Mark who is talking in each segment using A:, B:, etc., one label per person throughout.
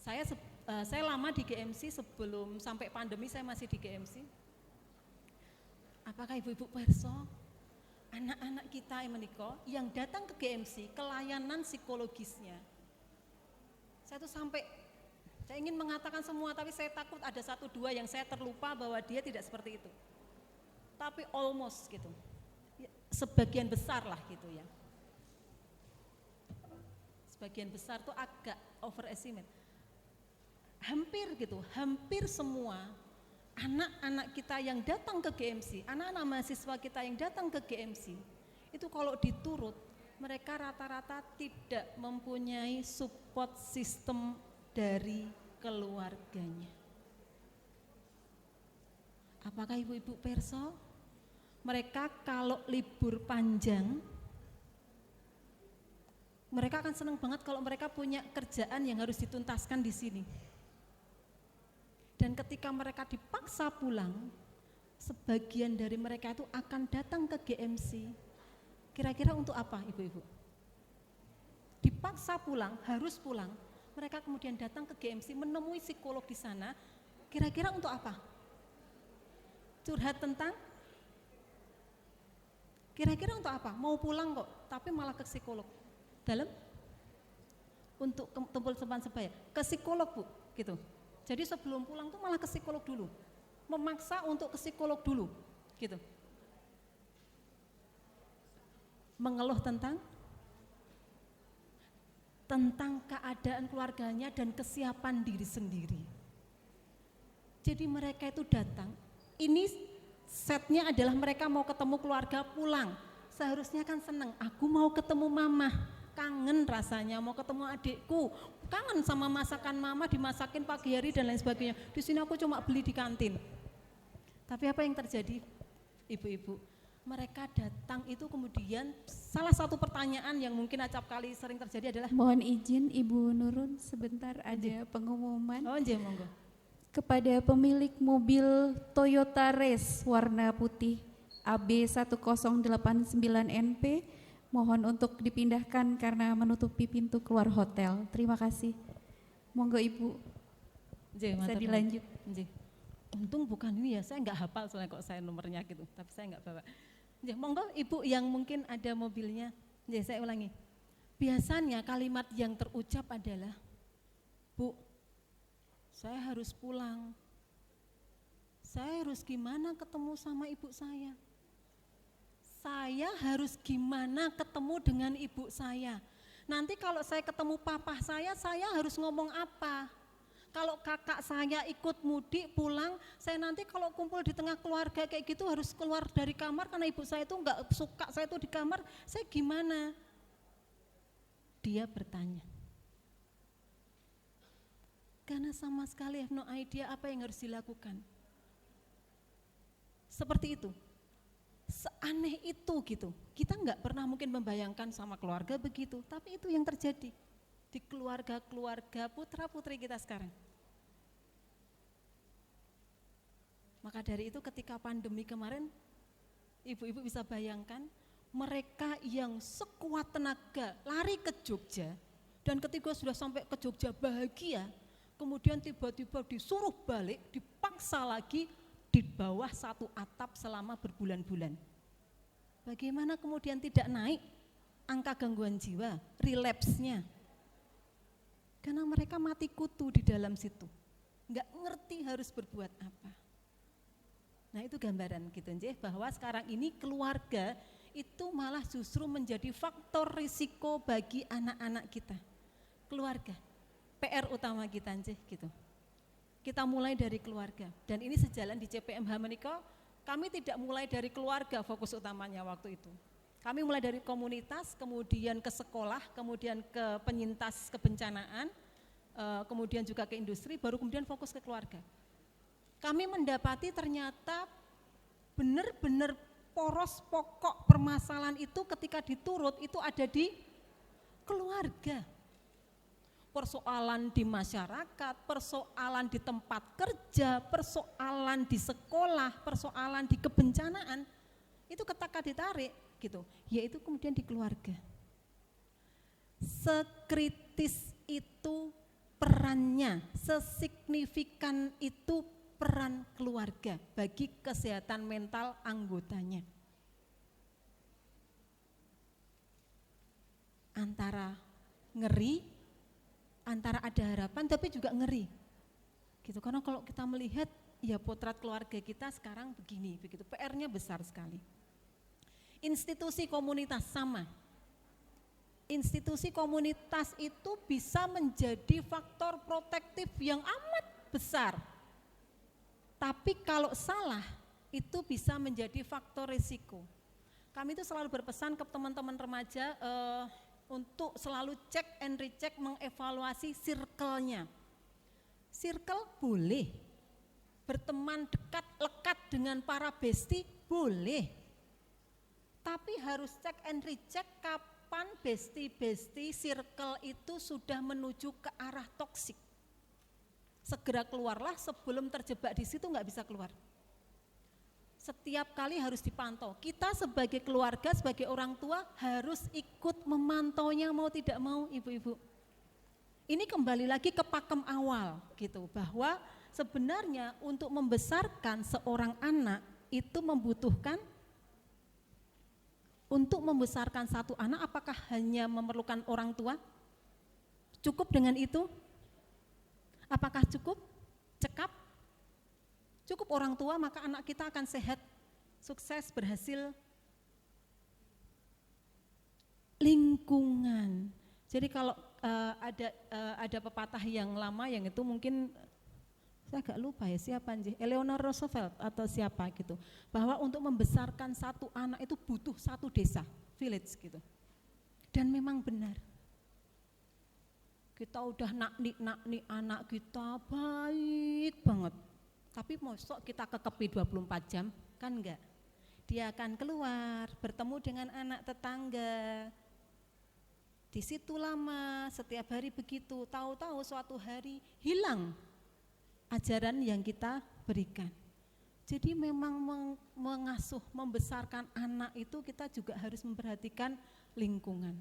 A: Saya lama di GMC, sebelum sampai pandemi saya masih di GMC. Apakah ibu-ibu perso, anak-anak kita yang datang ke GMC, kelayanan psikologisnya, saya ingin mengatakan semua, tapi saya takut ada 1-2 yang saya terlupa bahwa dia tidak seperti itu. Tapi almost gitu, sebagian besar lah gitu ya. Sebagian besar tuh agak overestimate. Hampir semua anak-anak kita yang datang ke GMC, anak-anak mahasiswa kita yang datang ke GMC, itu kalau diturut, mereka rata-rata tidak mempunyai support system dari keluarganya. Apakah ibu-ibu perso? Mereka kalau libur panjang, mereka akan senang banget kalau mereka punya kerjaan yang harus dituntaskan di sini. Dan ketika mereka dipaksa pulang, sebagian dari mereka itu akan datang ke GMC. Kira-kira untuk apa ibu-ibu? Dipaksa pulang, harus pulang. Mereka kemudian datang ke GMC, menemui psikolog di sana. Kira-kira untuk apa? Curhat tentang? Kira-kira untuk apa? Mau pulang kok, tapi malah ke psikolog. Dalam? Untuk tumpul teman sebaya, ke psikolog Bu, gitu. Jadi sebelum pulang tuh malah ke psikolog dulu, memaksa untuk ke psikolog dulu, gitu. Mengeluh tentang keadaan keluarganya dan kesiapan diri sendiri. Jadi mereka itu datang, ini setnya adalah mereka mau ketemu keluarga pulang. Seharusnya kan seneng, aku mau ketemu mama, kangen rasanya mau ketemu adikku, kangen sama masakan mama, dimasakin pagi hari dan lain sebagainya. Di sini aku cuma beli di kantin. Tapi apa yang terjadi ibu-ibu? Mereka datang itu kemudian salah satu pertanyaan yang mungkin acap kali sering terjadi adalah,
B: mohon izin Ibu Nurun sebentar, ada pengumuman.
A: Oh nggih, monggo.
B: Kepada pemilik mobil Toyota Race warna putih AB 1089NP, mohon untuk dipindahkan karena menutupi pintu keluar hotel. Terima kasih. Monggo Ibu, bisa dilanjut.
A: Untung bukan ini ya, saya nggak hafal soalnya kok saya nomornya gitu, tapi saya nggak bawa. Monggo Ibu yang mungkin ada mobilnya. Saya ulangi. Biasanya kalimat yang terucap adalah, Bu, saya harus pulang. Saya harus gimana ketemu sama ibu saya? Saya harus gimana ketemu dengan ibu saya? Nanti kalau saya ketemu papa saya harus ngomong apa? Kalau kakak saya ikut mudik pulang, saya nanti kalau kumpul di tengah keluarga kayak gitu harus keluar dari kamar karena ibu saya itu enggak suka saya itu di kamar, saya gimana? Dia bertanya. Karena sama sekali have no idea apa yang harus dilakukan. Seperti itu. Seaneh itu gitu. Kita enggak pernah mungkin membayangkan sama keluarga begitu, tapi itu yang terjadi di keluarga-keluarga putra-putri kita sekarang. Maka dari itu ketika pandemi kemarin, ibu-ibu bisa bayangkan mereka yang sekuat tenaga lari ke Jogja, dan ketika sudah sampai ke Jogja bahagia, kemudian tiba-tiba disuruh balik, dipaksa lagi di bawah satu atap selama berbulan-bulan. Bagaimana kemudian tidak naik angka gangguan jiwa, relapse-nya? Karena mereka mati kutu di dalam situ, nggak ngerti harus berbuat apa. Nah itu gambaran gitu, bahwa sekarang ini keluarga itu malah justru menjadi faktor risiko bagi anak-anak kita. Keluarga, PR utama kita gitu. Kita mulai dari keluarga, dan ini sejalan di CPMH menika, kami tidak mulai dari keluarga fokus utamanya waktu itu. Kami mulai dari komunitas, kemudian ke sekolah, kemudian ke penyintas kebencanaan, kemudian juga ke industri, baru kemudian fokus ke keluarga. Kami mendapati ternyata benar-benar poros pokok permasalahan itu ketika diturut itu ada di keluarga. Persoalan di masyarakat, persoalan di tempat kerja, persoalan di sekolah, persoalan di kebencanaan, itu ketika ditarik gitu, yaitu kemudian di keluarga. Sekritis itu perannya, sesignifikan itu peran keluarga bagi kesehatan mental anggotanya. Antara ngeri, antara ada harapan tapi juga ngeri. Gitu. Karena kalau kita melihat ya potret keluarga kita sekarang begini, begitu. PR-nya besar sekali. Institusi komunitas sama. Institusi komunitas itu bisa menjadi faktor protektif yang amat besar. Tapi kalau salah, itu bisa menjadi faktor risiko. Kami itu selalu berpesan ke teman-teman remaja untuk selalu cek and recheck, mengevaluasi circle-nya. Circle boleh, berteman dekat, lekat dengan para bestie boleh. Tapi harus cek and recheck kapan bestie-bestie circle itu sudah menuju ke arah toksik. Segera keluarlah, sebelum terjebak di situ nggak bisa keluar. Setiap kali harus dipantau. Kita sebagai keluarga, sebagai orang tua harus ikut memantaunya mau tidak mau, ibu-ibu. Ini kembali lagi ke pakem awal gitu, bahwa sebenarnya untuk membesarkan seorang anak itu membutuhkan, untuk membesarkan satu anak apakah hanya memerlukan orang tua? Cukup dengan itu? Apakah cukup? Cekap? Cukup orang tua maka anak kita akan sehat, sukses, berhasil. Lingkungan. Jadi kalau ada pepatah yang lama yang itu mungkin saya agak lupa ya siapa nih, Eleanor Roosevelt atau siapa gitu, bahwa untuk membesarkan satu anak itu butuh satu desa, village gitu. Dan memang benar. Kita udah nakni anak kita baik banget. Tapi mosok kita kekepi 24 jam, kan enggak. Dia akan keluar, bertemu dengan anak tetangga. Di situ lama, setiap hari begitu, tahu-tahu suatu hari hilang ajaran yang kita berikan. Jadi memang mengasuh, membesarkan anak itu kita juga harus memperhatikan lingkungan.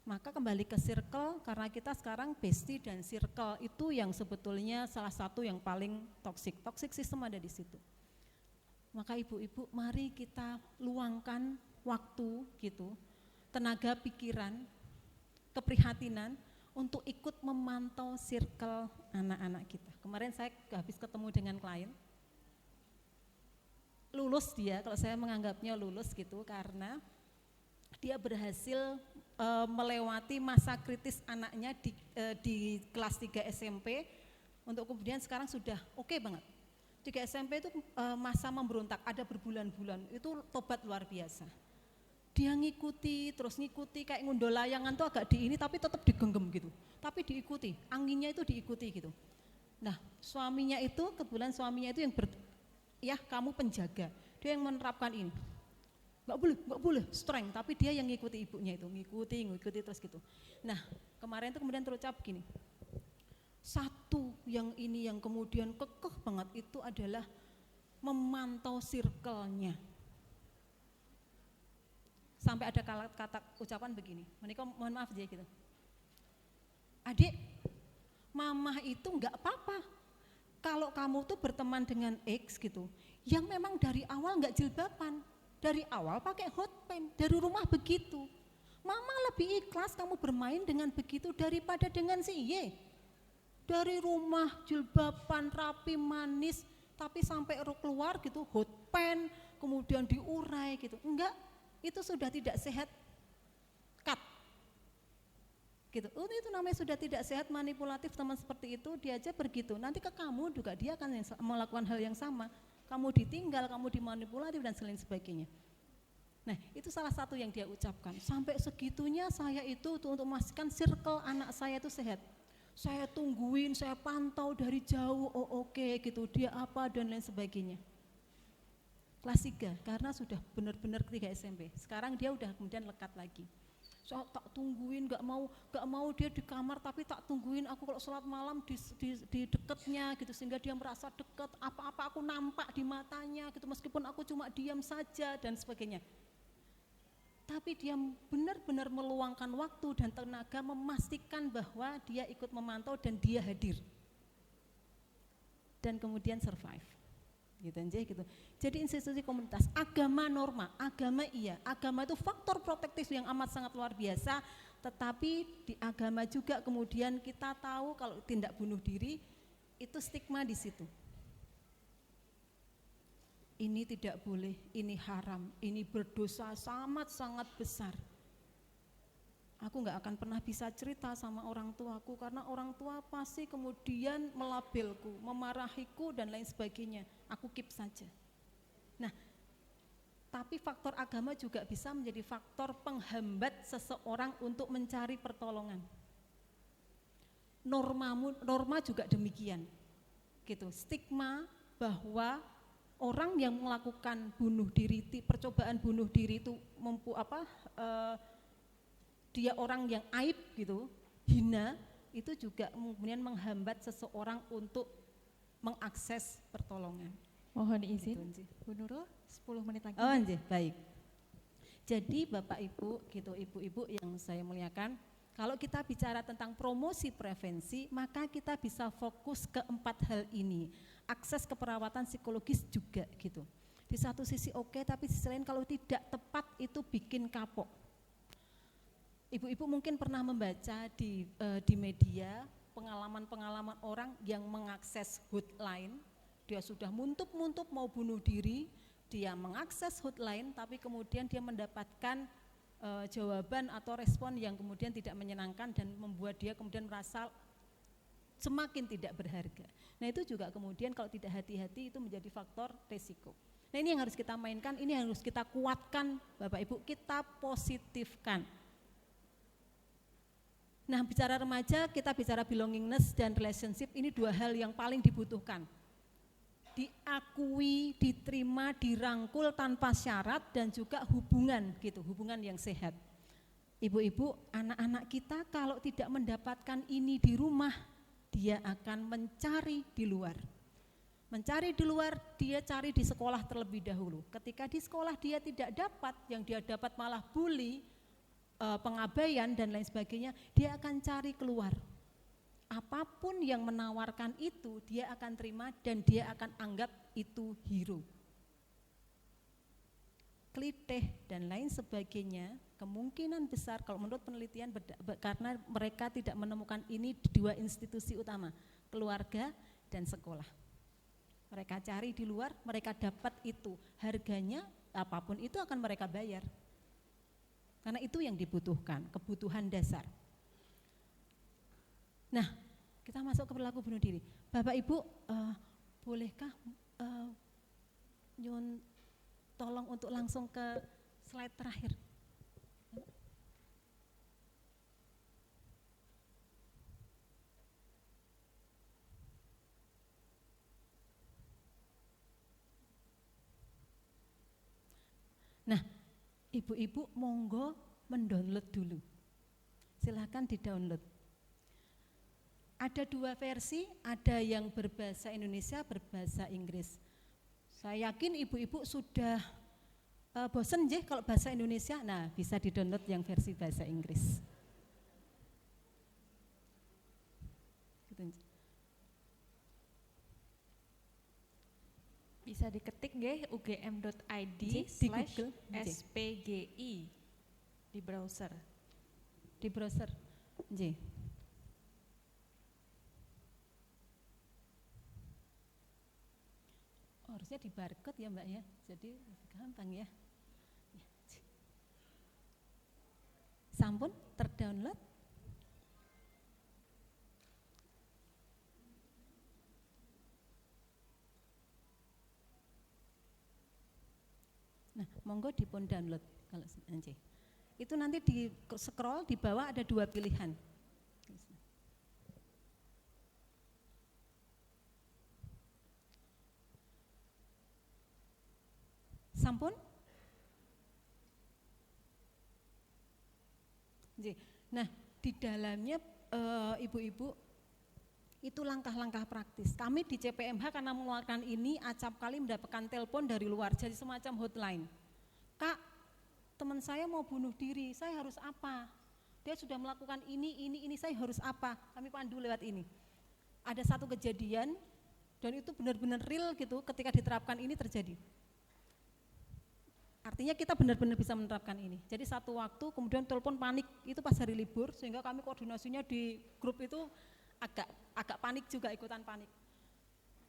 A: Maka kembali ke circle, karena kita sekarang bestie dan circle itu yang sebetulnya salah satu yang paling toksik. Toxic system ada di situ. Maka ibu-ibu mari kita luangkan waktu gitu, tenaga pikiran, keprihatinan untuk ikut memantau circle anak-anak kita. Kemarin saya habis ketemu dengan klien, lulus dia, kalau saya menganggapnya lulus gitu, karena dia berhasil melewati masa kritis anaknya di kelas 3 SMP, untuk kemudian sekarang sudah oke banget. 3 SMP itu masa memberontak, ada berbulan-bulan, itu tobat luar biasa. Dia ngikuti, terus ngikuti, kayak ngundol layangan tuh agak di ini tapi tetap digenggam gitu, tapi diikuti, anginnya itu diikuti gitu. Nah suaminya itu, kebetulan suaminya itu yang ya kamu penjaga, dia yang menerapkan ini. Nggak boleh, strength, tapi dia yang ngikuti ibunya itu, ngikuti terus gitu. Nah kemarin itu kemudian terucap gini, satu yang ini yang kemudian kekeh banget itu adalah memantau circle-nya. Sampai ada kata ucapan begini, menikah mohon maaf aja gitu, adik, mama itu nggak apa-apa kalau kamu tuh berteman dengan X gitu, yang memang dari awal nggak jilbaban, dari awal pakai hot pants, dari rumah begitu. Mama lebih ikhlas kamu bermain dengan begitu daripada dengan si Y. Dari rumah jilbaban rapi manis, tapi sampai keluar gitu hot pants, kemudian diurai gitu. Enggak, itu sudah tidak sehat. Cut. Gitu. Itu namanya sudah tidak sehat, manipulatif. Teman seperti itu dia aja begitu. Nanti ke kamu juga dia akan melakukan hal yang sama. Kamu ditinggal, kamu dimanipulatif dan lain sebagainya. Nah itu salah satu yang dia ucapkan, sampai segitunya saya itu untuk memastikan circle anak saya itu sehat. Saya tungguin, saya pantau dari jauh, oh oke gitu, dia apa dan lain sebagainya. Kelas 3, karena sudah benar-benar 3 SMP, sekarang dia udah kemudian lekat lagi. Saya tak tungguin, gak mau dia di kamar, tapi tak tungguin aku kalau sholat malam di dekatnya gitu, sehingga dia merasa dekat, apa-apa aku nampak di matanya gitu, meskipun aku cuma diam saja dan sebagainya. tapi dia benar-benar meluangkan waktu dan tenaga memastikan bahwa dia ikut memantau dan dia hadir. Dan kemudian survive. Gitu. Jadi institusi komunitas, agama norma, agama iya, agama itu faktor protektif yang amat sangat luar biasa, tetapi di agama juga kemudian kita tahu kalau tindak bunuh diri itu stigma di situ. Ini tidak boleh, ini haram, ini berdosa sangat-sangat besar. Aku nggak akan pernah bisa cerita sama orang tuaku karena orang tua pasti kemudian melabelku, memarahiku dan lain sebagainya. Aku keep saja. Nah, tapi faktor agama juga bisa menjadi faktor penghambat seseorang untuk mencari pertolongan. Norma juga demikian. Gitu, stigma bahwa orang yang melakukan bunuh diri, percobaan bunuh diri itu dia orang yang aib gitu, hina, itu juga kemudian menghambat seseorang untuk mengakses pertolongan.
B: Mohon izin,
A: Gitu,
B: Bu Nurul, 10 menit lagi.
A: Oh, anjir, baik. Jadi Bapak Ibu, gitu, ibu-ibu yang saya muliakan, kalau kita bicara tentang promosi prevensi, maka kita bisa fokus ke 4 hal ini. Akses ke perawatan psikologis juga gitu. Di satu sisi oke, tapi di sisi lain kalau tidak tepat itu bikin kapok. Ibu-ibu mungkin pernah membaca di media pengalaman-pengalaman orang yang mengakses hotline, dia sudah muntup-muntup mau bunuh diri, dia mengakses hotline tapi kemudian dia mendapatkan jawaban atau respon yang kemudian tidak menyenangkan dan membuat dia kemudian merasa semakin tidak berharga. Nah itu juga kemudian kalau tidak hati-hati itu menjadi faktor resiko. Nah ini yang harus kita mainkan, ini yang harus kita kuatkan Bapak Ibu, kita positifkan. Nah bicara remaja, kita bicara belongingness dan relationship, ini 2 hal yang paling dibutuhkan. Diakui, diterima, dirangkul tanpa syarat dan juga hubungan gitu, hubungan yang sehat. Ibu-ibu, anak-anak kita kalau tidak mendapatkan ini di rumah, dia akan mencari di luar. Mencari di luar, dia cari di sekolah terlebih dahulu. Ketika di sekolah dia tidak dapat, yang dia dapat malah bully, pengabaian dan lain sebagainya, dia akan cari keluar. Apapun yang menawarkan itu, dia akan terima dan dia akan anggap itu hero. Klitih dan lain sebagainya, kemungkinan besar kalau menurut penelitian karena mereka tidak menemukan ini di 2 institusi utama, keluarga dan sekolah. Mereka cari di luar, mereka dapat itu, harganya apapun itu akan mereka bayar. Karena itu yang dibutuhkan, kebutuhan dasar. Nah, kita masuk ke perilaku bunuh diri. Bapak Ibu, bolehkah nyun tolong untuk langsung ke slide terakhir. Nah, ibu-ibu monggo mendownload dulu. Silahkan di-download. Ada 2 versi, ada yang berbahasa Indonesia, berbahasa Inggris. Saya yakin ibu-ibu sudah bosen nggih kalau bahasa Indonesia, nah bisa di-download yang versi bahasa Inggris.
B: Bisa diketik nggih ugm.id/spgi di browser.
A: Di browser, nggih. Harusnya di barcode ya Mbak ya, jadi gampang ya. Sampun terdownload. Nah, monggo dipun download kalau nanti. Itu nanti di scroll di bawah ada 2 pilihan. Sampun? Nah, di dalamnya ibu-ibu itu langkah-langkah praktis. Kami di CPMH karena mengeluarkan ini acap kali mendapatkan telepon dari luar, jadi semacam hotline. Kak, teman saya mau bunuh diri, saya harus apa? Dia sudah melakukan ini, saya harus apa? Kami pandu lewat ini. Ada satu kejadian, dan itu benar-benar real gitu, ketika diterapkan ini terjadi. Artinya kita benar-benar bisa menerapkan ini. Jadi satu waktu kemudian telepon panik, itu pas hari libur, sehingga kami koordinasinya di grup itu agak panik juga, ikutan panik.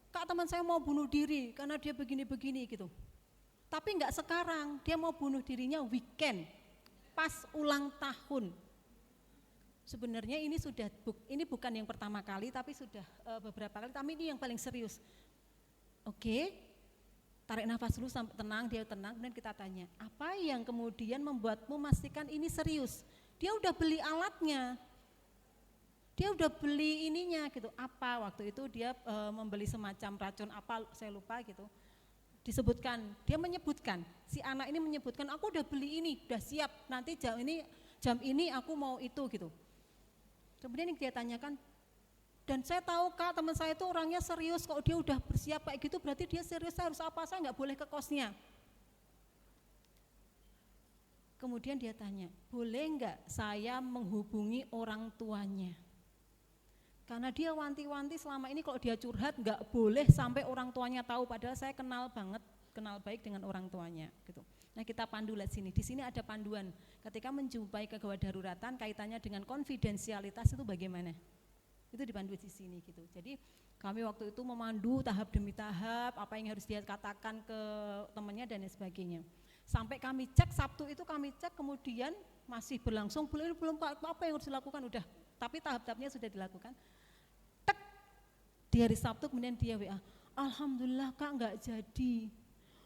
A: Kak, teman saya mau bunuh diri karena dia begini-begini gitu. Tapi enggak sekarang, dia mau bunuh dirinya weekend, pas ulang tahun. Sebenarnya ini bukan yang pertama kali, tapi sudah beberapa kali, tapi ini yang paling serius. Oke, tarik nafas dulu sampai tenang, dia tenang, kemudian kita tanya, apa yang kemudian membuatmu memastikan ini serius? Dia udah beli alatnya, dia udah beli ininya gitu. Apa waktu itu dia membeli semacam racun apa, saya lupa gitu. Disebutkan, dia menyebutkan, si anak ini menyebutkan, aku udah beli ini, udah siap, nanti jam ini aku mau itu gitu. Kemudian yang dia tanyakan, dan saya tahu Kak, teman saya itu orangnya serius, kalau dia udah bersiap kayak gitu berarti dia serius, saya harus apa, saya nggak boleh ke kosnya. Kemudian dia tanya, boleh nggak saya menghubungi orang tuanya? Karena dia wanti-wanti selama ini kalau dia curhat nggak boleh sampai orang tuanya tahu, padahal saya kenal baik dengan orang tuanya gitu. Nah, kita pandu lihat sini. Di sini ada panduan. Ketika menjumpai kegawat daruratan kaitannya dengan konfidensialitas itu bagaimana? Itu dipandu di sini gitu. Jadi kami waktu itu memandu tahap demi tahap apa yang harus dia katakan ke temannya dan sebagainya. Sampai kami cek Sabtu itu kemudian masih berlangsung, belum apa yang harus dilakukan udah. Tapi tahap-tahapnya sudah dilakukan. Di hari Sabtu kemudian dia WA, alhamdulillah Kak nggak jadi.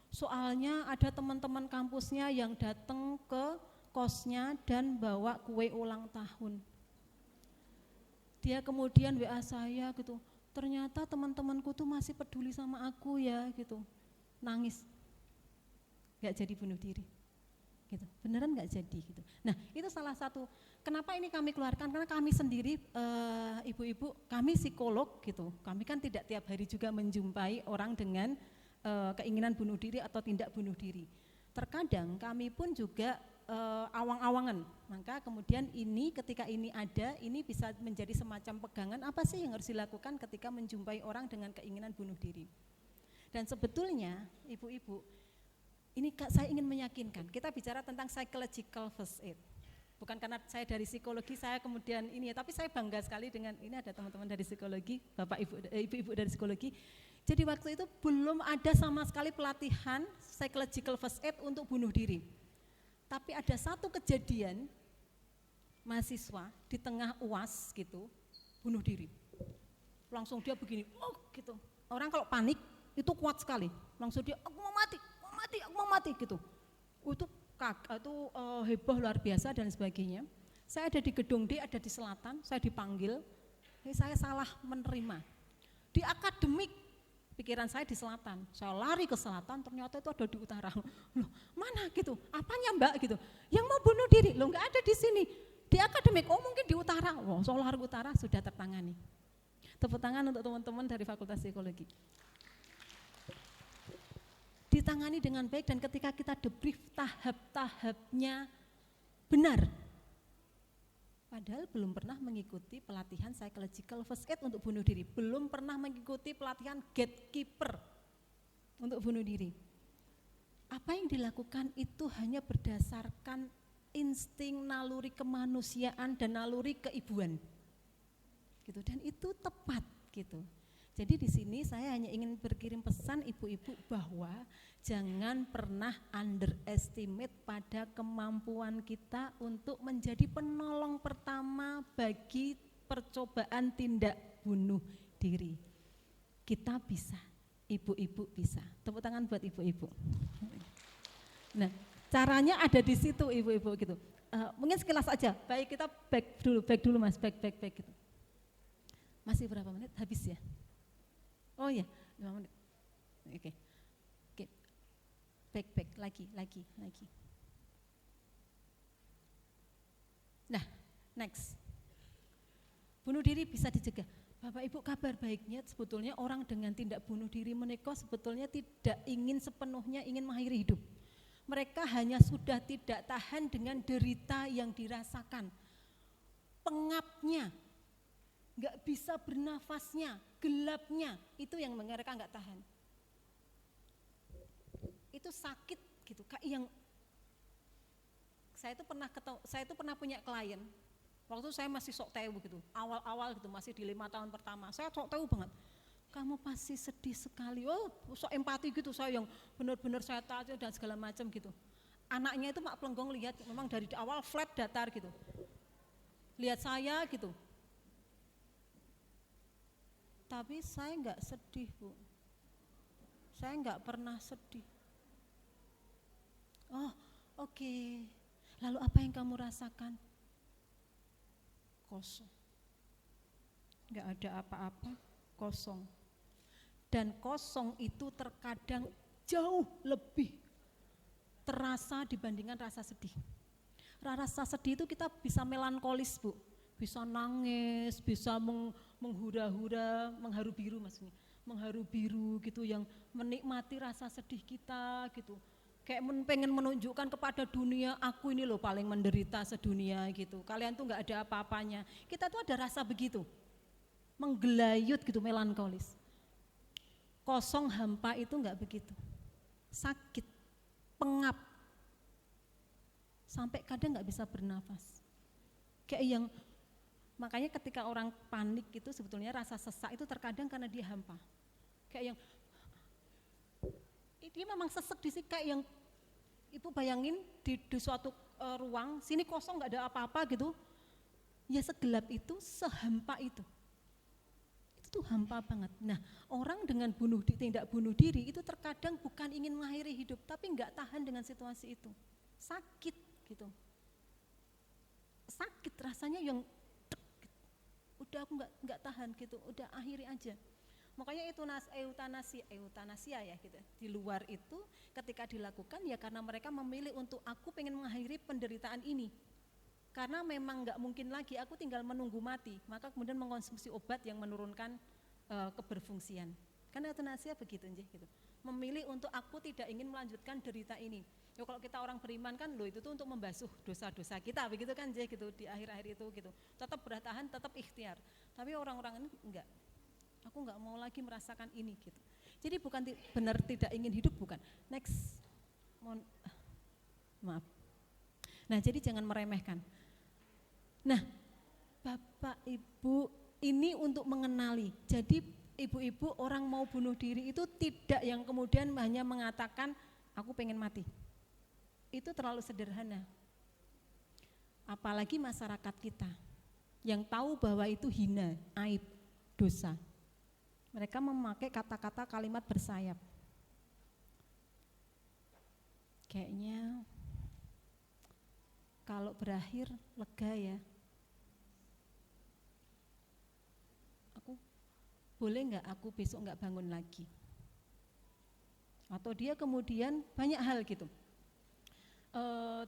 A: Soalnya ada teman-teman kampusnya yang datang ke kosnya dan bawa kue ulang tahun. Dia kemudian WA saya gitu, ternyata teman-temanku tuh masih peduli sama aku ya gitu. Nangis, nggak jadi bunuh diri. Gitu. Beneran nggak jadi gitu. Nah, itu salah satu. Kenapa ini kami keluarkan? Karena kami sendiri ibu-ibu, kami psikolog gitu. Kami kan tidak tiap hari juga menjumpai orang dengan keinginan bunuh diri atau tindak bunuh diri. Terkadang kami pun juga awang-awangan. Maka kemudian ketika ini ada, ini bisa menjadi semacam pegangan apa sih yang harus dilakukan ketika menjumpai orang dengan keinginan bunuh diri. Dan sebetulnya ibu-ibu, ini saya ingin meyakinkan, kita bicara tentang psychological first aid. Bukan karena saya dari psikologi, saya kemudian tapi saya bangga sekali dengan ini ada teman-teman dari psikologi, bapak ibu-ibu dari psikologi. Jadi waktu itu belum ada sama sekali pelatihan psychological first aid untuk bunuh diri. Tapi ada satu kejadian mahasiswa di tengah UAS gitu, bunuh diri. Langsung dia begini, gitu. Orang kalau panik itu kuat sekali. Langsung dia, aku mau mati gitu. Itu heboh luar biasa dan sebagainya. Saya ada di gedung D, ada di selatan, saya dipanggil, saya salah menerima. Di akademik, pikiran saya di selatan, saya lari ke selatan, ternyata itu ada di utara. Loh, mana gitu, apanya Mbak gitu, yang mau bunuh diri, loh nggak ada di sini, di akademik, mungkin di utara, saya lari ke utara, sudah tertangani. Tepuk tangan untuk teman-teman dari Fakultas Psikologi. Ditangani dengan baik dan ketika kita debrief tahap-tahapnya benar. Padahal belum pernah mengikuti pelatihan psychological first aid untuk bunuh diri, belum pernah mengikuti pelatihan gatekeeper untuk bunuh diri. Apa yang dilakukan itu hanya berdasarkan insting, naluri kemanusiaan dan naluri keibuan. Gitu, dan itu tepat gitu. Jadi di sini saya hanya ingin berkirim pesan ibu-ibu bahwa jangan pernah underestimate pada kemampuan kita untuk menjadi penolong pertama bagi percobaan tindak bunuh diri. Kita bisa, ibu-ibu bisa. Tepuk tangan buat ibu-ibu. Nah, caranya ada di situ ibu-ibu gitu. Mungkin sekilas aja. Baik, kita back dulu Mas, back gitu. Masih berapa menit? Habis ya? Oh ya, 5 menit. Oke. Back lagi. Nah, next. Bunuh diri bisa dicegah. Bapak Ibu, kabar baiknya sebetulnya orang dengan tindak bunuh diri menikah sebetulnya tidak ingin sepenuhnya ingin mengakhiri hidup. Mereka hanya sudah tidak tahan dengan derita yang dirasakan. Pengapnya, nggak bisa bernafasnya, gelapnya, itu yang mereka nggak tahan. Itu sakit gitu, kayak yang saya itu pernah punya klien. Waktu saya masih sok tewu gitu, awal-awal gitu, masih di 5 tahun pertama, saya sok tewu banget. Kamu pasti sedih sekali, sok empati gitu, saya yang benar-benar saya tahu dan segala macam gitu. Anaknya itu Mak Plenggong lihat, memang dari awal flat datar gitu. Lihat saya gitu. Tapi saya enggak sedih, Bu. Saya enggak pernah sedih. Oh, oke. Lalu apa yang kamu rasakan? Kosong. Enggak ada apa-apa, kosong. Dan kosong itu terkadang jauh lebih terasa dibandingkan rasa sedih. Rasa sedih itu kita bisa melankolis, Bu. Bisa nangis, bisa menghura-hura, mengharu biru maksudnya. Mengharu biru gitu, yang menikmati rasa sedih kita gitu. Kayak pengen menunjukkan kepada dunia, aku ini loh paling menderita sedunia gitu. Kalian tuh gak ada apa-apanya. Kita tuh ada rasa begitu. Menggelayut gitu, melankolis. Kosong hampa itu enggak begitu. Sakit, pengap. Sampai kadang enggak bisa bernafas. Kayak yang, makanya ketika orang panik itu sebetulnya rasa sesak itu terkadang karena dia hampa. Kayak yang, dia memang sesek di sini, kayak yang, Ibu bayangin di suatu ruang, sini kosong enggak ada apa-apa gitu. Ya segelap itu, sehampa itu. Itu hampa banget. Nah, orang dengan tindak bunuh diri itu terkadang bukan ingin mengakhiri hidup, tapi enggak tahan dengan situasi itu. Sakit gitu. Sakit rasanya yang udah aku enggak tahan gitu, udah akhiri aja. Makanya itu eutanasia ya gitu. Di luar itu ketika dilakukan ya karena mereka memilih untuk aku pengen mengakhiri penderitaan ini. Karena memang nggak mungkin lagi, aku tinggal menunggu mati, maka kemudian mengkonsumsi obat yang menurunkan keberfungsian. Karena euthanasia begitu, gitu. Memilih untuk aku tidak ingin melanjutkan derita ini. Ya kalau kita orang beriman kan, loh itu tuh untuk membasuh dosa-dosa kita, begitu kan, gitu di akhir-akhir itu, gitu. Tetap bertahan, tetap ikhtiar. Tapi orang-orang ini enggak. Aku nggak mau lagi merasakan ini, gitu. Jadi bukan benar tidak ingin hidup, bukan. Next, maaf. Nah, jadi jangan meremehkan. Nah, Bapak Ibu ini untuk mengenali. Jadi ibu-ibu orang mau bunuh diri itu tidak yang kemudian hanya mengatakan aku pengen mati. Itu terlalu sederhana. Apalagi masyarakat kita yang tahu bahwa itu hina, aib, dosa. Mereka memakai kata-kata kalimat bersayap. Kayaknya kalau berakhir lega ya. Boleh nggak aku besok nggak bangun lagi? Atau dia kemudian banyak hal gitu.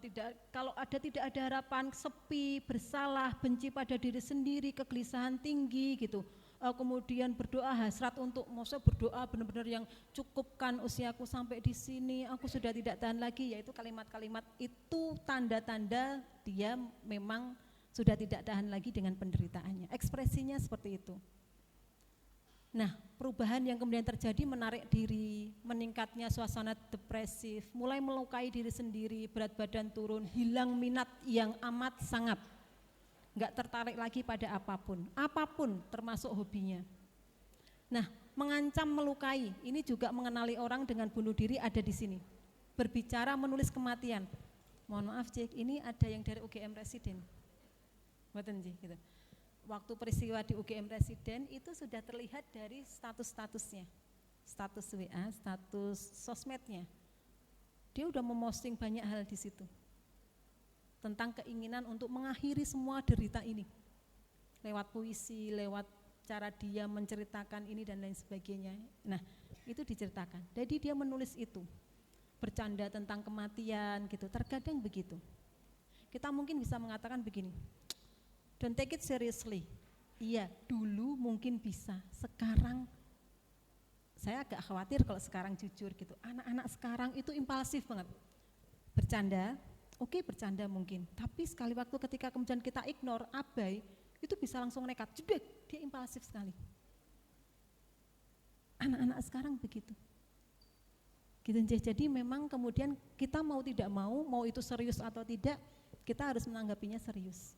A: Tidak ada harapan, sepi, bersalah, benci pada diri sendiri, kegelisahan tinggi gitu. Kemudian berdoa hasrat untuk, maksudnya berdoa benar-benar yang cukupkan usiaku sampai di sini, aku sudah tidak tahan lagi, yaitu kalimat-kalimat itu tanda-tanda dia memang sudah tidak tahan lagi dengan penderitaannya. Ekspresinya seperti itu. Nah, perubahan yang kemudian terjadi menarik diri, meningkatnya suasana depresif, mulai melukai diri sendiri, berat badan turun, hilang minat yang amat sangat, nggak tertarik lagi pada apapun termasuk hobinya. Nah, mengancam melukai, ini juga mengenali orang dengan bunuh diri ada di sini. Berbicara menulis kematian. Mohon maaf Cik, ini ada yang dari UGM Residen. Mboten Cik, gitu. Waktu peristiwa di UGM Residen itu sudah terlihat dari status-statusnya, status WA, status sosmednya. Dia udah memosting banyak hal di situ tentang keinginan untuk mengakhiri semua derita ini lewat puisi, lewat cara dia menceritakan ini dan lain sebagainya. Nah, itu diceritakan. Jadi dia menulis itu, bercanda tentang kematian gitu. Terkadang begitu. Kita mungkin bisa mengatakan begini. Don't take it seriously. Iya, dulu mungkin bisa. Sekarang saya agak khawatir kalau sekarang jujur gitu. Anak-anak sekarang itu impulsif banget. bercanda, oke bercanda mungkin, tapi sekali waktu ketika kemudian kita ignore, abai, itu bisa langsung nekat, jedek, dia impulsif sekali. Anak-anak sekarang begitu. Gitu, jadi memang kemudian kita mau tidak mau itu serius atau tidak, kita harus menanggapinya serius.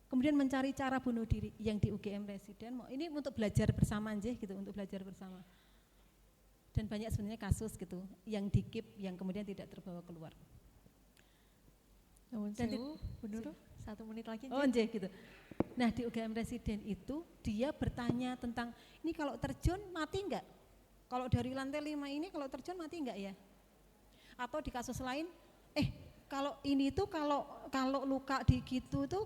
A: Kemudian mencari cara bunuh diri yang di UGM Residen, ini untuk belajar bersama aja gitu, untuk belajar bersama. Dan banyak sebenarnya kasus gitu, yang di-keep, yang kemudian tidak terbawa keluar.
C: Dan Bu Nurul, 1 menit lagi.
A: Oh aja gitu. Nah di UGM Residen itu dia bertanya tentang, ini kalau terjun mati enggak? Kalau dari lantai 5 ini kalau terjun mati enggak ya? Atau di kasus lain, kalau ini tuh kalau luka di gitu tuh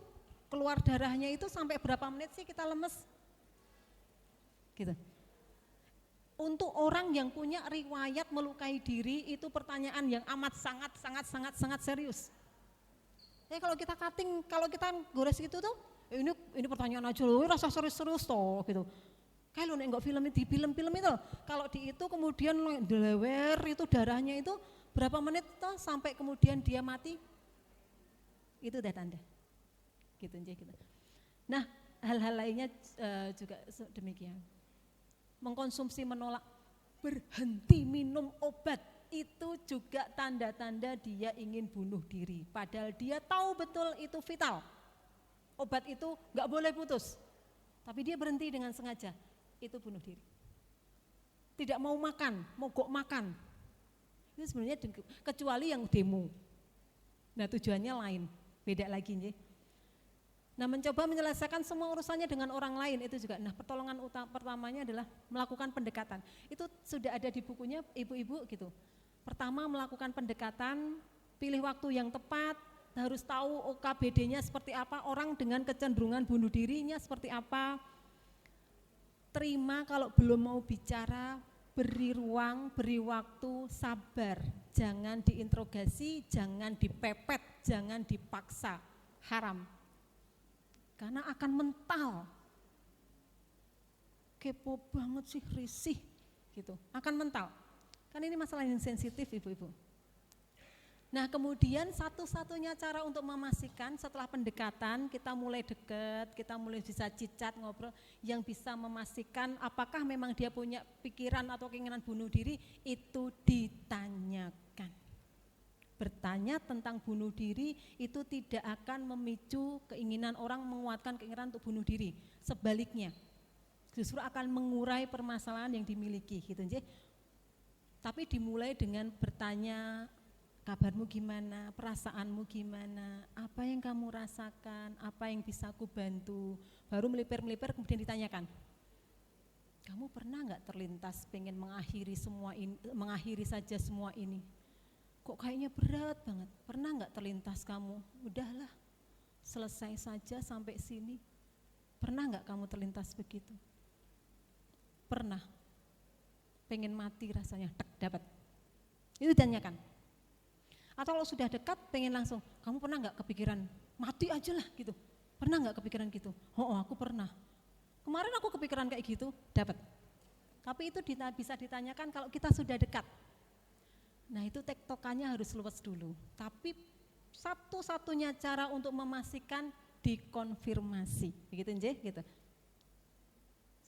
A: keluar darahnya itu sampai berapa menit sih kita lemes? Gitu. Untuk orang yang punya riwayat melukai diri itu pertanyaan yang amat sangat serius. Kalau kita cutting, kalau kita gores itu tuh, ini pertanyaan aja loh, rasa serius toh gitu. Kayak lo nggak di film-film itu, kalau di itu kemudian dilewer itu darahnya itu berapa menit toh sampai kemudian dia mati, itu udah tanda. Gitu. Nah hal-hal lainnya juga demikian. Mengkonsumsi menolak, berhenti minum obat, itu juga tanda-tanda dia ingin bunuh diri. Padahal dia tahu betul itu vital. Obat itu nggak boleh putus, tapi dia berhenti dengan sengaja, itu bunuh diri. Tidak mau makan, mogok makan, itu sebenarnya kecuali yang demo. Nah tujuannya lain, beda lagi nih. Nah mencoba menyelesaikan semua urusannya dengan orang lain itu juga. Nah pertolongan pertamanya adalah melakukan pendekatan. Itu sudah ada di bukunya ibu-ibu gitu. Pertama melakukan pendekatan, pilih waktu yang tepat, harus tahu OKBD-nya seperti apa, orang dengan kecenderungan bunuh dirinya seperti apa. Terima kalau belum mau bicara, beri ruang, beri waktu, sabar. Jangan diinterogasi, jangan dipepet, jangan dipaksa, haram. Karena akan mental, kepo banget sih, risih gitu, akan mental. Kan ini masalah yang sensitif ibu-ibu. Nah kemudian satu-satunya cara untuk memastikan setelah pendekatan kita mulai dekat, kita mulai bisa cicat, ngobrol, yang bisa memastikan apakah memang dia punya pikiran atau keinginan bunuh diri, itu ditanyakan. Bertanya tentang bunuh diri itu tidak akan memicu keinginan orang menguatkan keinginan untuk bunuh diri. Sebaliknya, justru akan mengurai permasalahan yang dimiliki, gitu nggih. Tapi dimulai dengan bertanya, kabarmu gimana, perasaanmu gimana, apa yang kamu rasakan, apa yang bisa aku bantu. Baru melipir-melipir kemudian ditanyakan, kamu pernah nggak terlintas pengen mengakhiri semua ini, mengakhiri saja semua ini? Kok kayaknya berat banget, pernah nggak terlintas kamu, udahlah selesai saja sampai sini. Pernah nggak kamu terlintas begitu? Pernah, pengen mati rasanya, dapat. Itu ditanyakan. Atau kalau sudah dekat pengen langsung, kamu pernah nggak kepikiran mati aja lah gitu? Pernah nggak kepikiran gitu? Oh aku pernah. Kemarin aku kepikiran kayak gitu, dapat. Tapi itu bisa ditanyakan kalau kita sudah dekat. Nah itu tektokannya harus luas dulu. Tapi satu-satunya cara untuk memastikan dikonfirmasi, begitu nggih, gitu.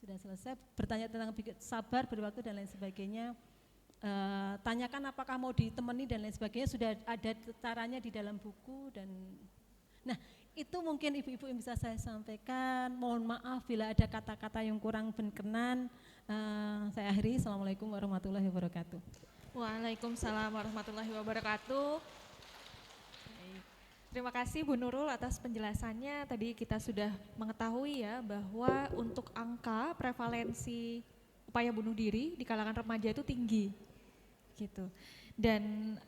A: Sudah selesai, bertanya tentang sabar, beri waktu dan lain sebagainya. Tanyakan apakah mau ditemani dan lain sebagainya, sudah ada caranya di dalam buku. Dan nah itu mungkin ibu-ibu yang bisa saya sampaikan. Mohon maaf bila ada kata-kata yang kurang berkenan. Saya akhiri. Assalamualaikum warahmatullahi wabarakatuh.
C: Waalaikumsalam warahmatullahi wabarakatuh. Baik. Terima kasih Bu Nurul atas penjelasannya. Tadi kita sudah mengetahui ya bahwa untuk angka prevalensi upaya bunuh diri di kalangan remaja itu tinggi, gitu. Dan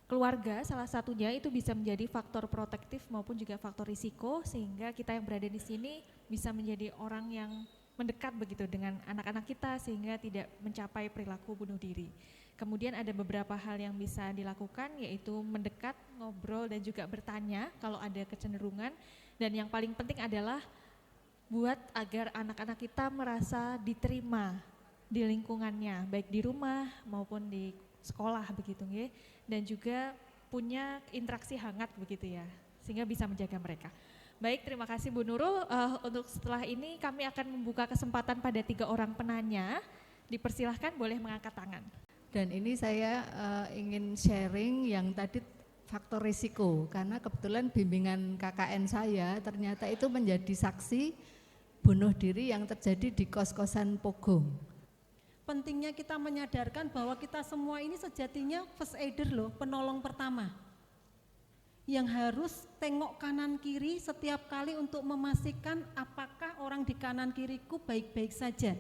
C: keluarga salah satunya itu bisa menjadi faktor protektif maupun juga faktor risiko, sehingga kita yang berada di sini bisa menjadi orang yang mendekat begitu dengan anak-anak kita sehingga tidak mencapai perilaku bunuh diri. Kemudian ada beberapa hal yang bisa dilakukan, yaitu mendekat, ngobrol dan juga bertanya kalau ada kecenderungan. Dan yang paling penting adalah buat agar anak-anak kita merasa diterima di lingkungannya, baik di rumah maupun di sekolah begitu ya. Dan juga punya interaksi hangat begitu ya, sehingga bisa menjaga mereka. Baik, terima kasih Bu Nurul. Untuk setelah ini kami akan membuka kesempatan pada 3 orang penanya. Dipersilahkan boleh mengangkat tangan.
D: Dan ini saya ingin sharing yang tadi faktor risiko, karena kebetulan bimbingan KKN saya ternyata itu menjadi saksi bunuh diri yang terjadi di kos-kosan Pogong.
A: Pentingnya kita menyadarkan bahwa kita semua ini sejatinya first aider loh, penolong pertama. Yang harus tengok kanan kiri setiap kali untuk memastikan apakah orang di kanan kiriku baik-baik saja.